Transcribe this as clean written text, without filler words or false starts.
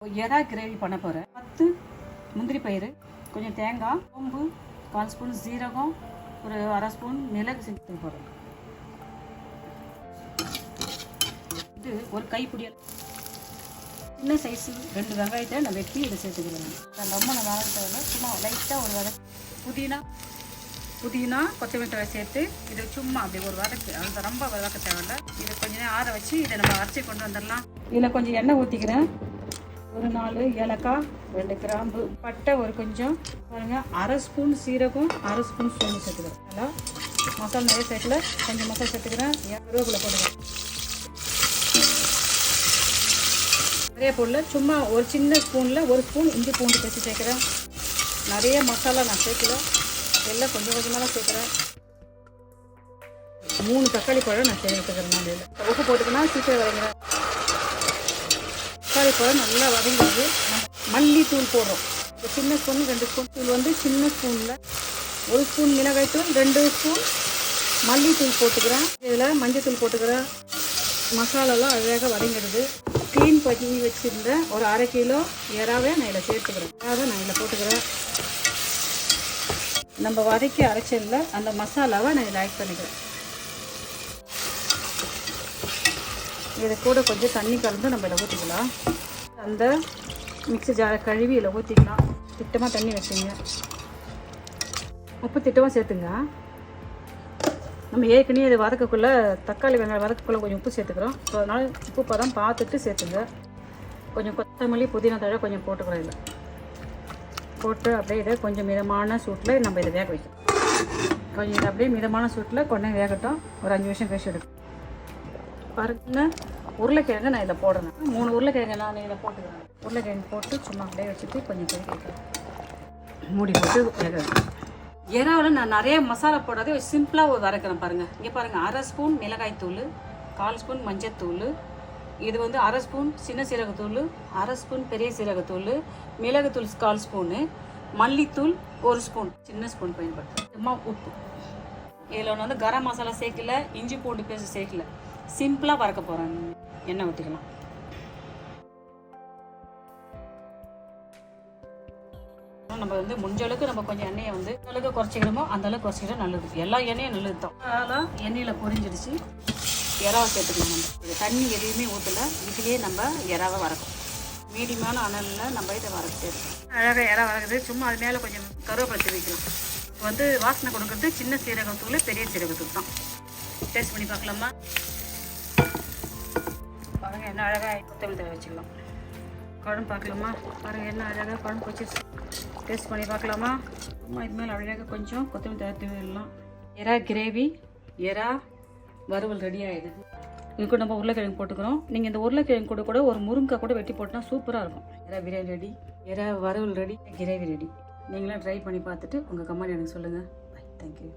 எறா கிரேவி பண்ண போகிறேன். 10 முந்திரி பயிறு, கொஞ்சம் தேங்காய், சோம்பு, 1/4 ஸ்பூன் சீரகம், ஒரு 1/2 ஸ்பூன் மிளகு சேர்த்து போடுறேன். இது ஒரு கைப்பிடி சின்ன சைஸு 2 வெங்காயத்தை நான் வெட்டி இதை சேர்த்துக்கிறேன். ரொம்ப நான் வதக்கிட்டதில்ல, சும்மா லைட்டாக ஒரு புதினா கொத்தமல்லி தழை சேர்த்து இதை சும்மா அப்படி ஒரு வதக்கு, அந்த ரொம்ப வதக்க தேவையில்ல. இதை கொஞ்ச நேரம் ஆற வச்சு இதை நம்ம அரைச்சி கொண்டு வந்துடலாம். இதில் கொஞ்சம் எண்ணெய் ஊற்றிக்கிறேன். ஒரு 4 ஏலக்காய், 2 கிராம்பு, பட்டை ஒரு கொஞ்சம் பாருங்கள், 1/2 ஸ்பூன் சீரகம், 1/2 ஸ்பூன் சோம்பு சேர்த்துக்கிறேன். நல்லா மசாலா நிறைய சேர்க்கல, கொஞ்சம் மசாலா சேர்த்துக்கிறேன். கருவேப்பிலை போடுவேன். நிறைய போடல, சும்மா ஒரு சின்ன ஸ்பூனில் 1 ஸ்பூன் இஞ்சி பூண்டு பேசி சேர்க்குறேன். நிறைய மசாலா நான் சேர்க்கல, எல்லாம் கொஞ்சம் கொஞ்சமாக தான் சேர்க்குறேன். 3 தக்காளி பழம் நான் சேர்த்துக்கிறேன். நான் இதில் உப்பு போட்டுக்கினா சீக்கிரம் வதங்குறேன். தக்காளி பழம் நல்லா வதங்கிடுது. மல்லித்தூள் போடுறோம். இப்போ சின்ன ஸ்பூன் 2 ஸ்பூன் தூள் வந்து சின்ன ஸ்பூனில் 1 ஸ்பூன் மிளகாய்த்தூள், 2 ஸ்பூன் மல்லித்தூள் போட்டுக்கிறேன். இதில் மஞ்சள் தூள் போட்டுக்கிறேன். மசாலாலாம் அழகாக வதங்கிடுது. க்ளீன் பண்ணி வச்சுருந்தேன் ஒரு 1/2 கிலோ எறாவே நான் இதில் சேர்த்துக்கிறேன். எறாவை நான் இதில் போட்டுக்கிறேன். நம்ம வதக்கி அரைச்சதில் அந்த மசாலாவை நான் இதில் ஆட் பண்ணிக்கிறேன். இதை கூட கொஞ்சம் தண்ணி கலந்து நம்ம இதில் ஊற்றிக்கலாம். அந்த மிக்ஸி ஜாரை கழுவி இதில் ஊற்றிக்கலாம். திட்டமாக தண்ணி வச்சுங்க. உப்பு திட்டமாக சேர்த்துங்க. நம்ம ஏற்கனவே இதை வதக்கக்குள்ளே தக்காளி வெங்காயம் வதக்கக்குள்ளே கொஞ்சம் உப்பு சேர்த்துக்கிறோம். ஸோ அதனால் உப்பு பதம் பார்த்துட்டு சேர்த்துங்க. கொஞ்சம் கொத்தமல்லி புதினா தழை கொஞ்சம் போட்டுக்கிறோம். இதில் போட்டு அப்படியே இதை கொஞ்சம் மிதமான சூட்டில் நம்ம இதை வேக வைக்கணும். கொஞ்சம் இதை அப்படியே மிதமான சூட்டில் கொஞ்சம் வேகட்டும். ஒரு 5 நிமிஷம் கழிச்சு எடுக்கும். பாருங்க, உருளைக்கிழங்கு நான் இதில் போடுறேன். 3 உருளைக்கிழங்கு நான் இதில் போட்டுக்கிறேன். உருளைக்கிழங்கு போட்டு சும்மா அப்படியே வச்சுட்டு கொஞ்சம் கொதிக்க வைக்கிறேன். மூடி போட்டு வேக வைக்கிறேன். எறாவில் நான் நிறைய மசாலா போடாதே சிம்பிளாக வதக்கிறேன். பாருங்கள், இங்கே பாருங்கள், 1/2 ஸ்பூன் மிளகாய்த்தூள், 1/4 ஸ்பூன் மஞ்சத்தூள், இது வந்து 1/2 ஸ்பூன் சின்ன சீரகத்தூள், 1/2 ஸ்பூன் பெரிய சீரகத்தூள், மிளகுத்தூள் 1/4 ஸ்பூனு, மல்லித்தூள் 1 ஸ்பூன் சின்ன ஸ்பூன் பயன்படுத்தும். சும்மா உப்பு. இதில் ஒன்று வந்து கரம் மசாலா சேர்க்கல, இஞ்சி பூண்டு பேஸ்ட் சேர்க்கல, சிம்பிளாக வதக்க போகிறேன். எண்ணெய் ஊற்றிக்கலாம். நம்ம வந்து முடிஞ்ச அளவுக்கு நம்ம கொஞ்சம் எண்ணெயை வந்து அளவுக்கு குறைச்சிக்கணுமோ அந்த அளவுக்கு குறைச்சிக்கிட்டா நல்லது. எல்லா எண்ணெயும் நல்லது தான். அதெல்லாம் எண்ணெயில் பொரிஞ்சிடுச்சு. எறாவை சேர்த்துக்கலாம். நம்ம இது தண்ணி எதுவுமே ஊற்றலை, இதுலேயே நம்ம எறாவை வறக்கும். மீடியமான அனலில் நம்ம இதை வறக்கிட்டே இருக்கோம். அழகாக எறா வறக்குது. சும்மா அது மேலே கொஞ்சம் கருவேப்பிலை வைக்கலாம். வந்து வாசனை கொடுக்குறது சின்ன சீரகத்தூள், பெரிய சீரகத்தூள் தான். டேஸ்ட் பண்ணி பார்க்கலாமா? பாருங்கள் என்ன அழகாக கொத்தமல்லி தழை வச்சுக்கலாம். குழம்பு பார்க்கலாமா? பாருங்கள் என்ன அழகாக குழம்பு வச்சிருச்சு. டேஸ்ட் பண்ணி பார்க்கலாமா? அம்மா இது மேலே அழகாக கொஞ்சம் கொத்தமல்லி தழை தூவிடலாம். எறா கிரேவி, எறா வறுவல் ரெடி ஆகிடுது. இது கூட நம்ம உருளைக்கிழங்கு போட்டுக்கிறோம். நீங்கள் இந்த உருளைக்கிழங்கு கூட ஒரு முருங்கைக்காய் கூட வெட்டி போட்டால் சூப்பராக இருக்கும். எறா பிரியாணி ரெடி, எறா வறுவல் ரெடி, கிரேவி ரெடி. நீங்களும் ட்ரை பண்ணி பார்த்துட்டு உங்கள் கமெண்ட் எனக்கு சொல்லுங்கள். தேங்க்யூ.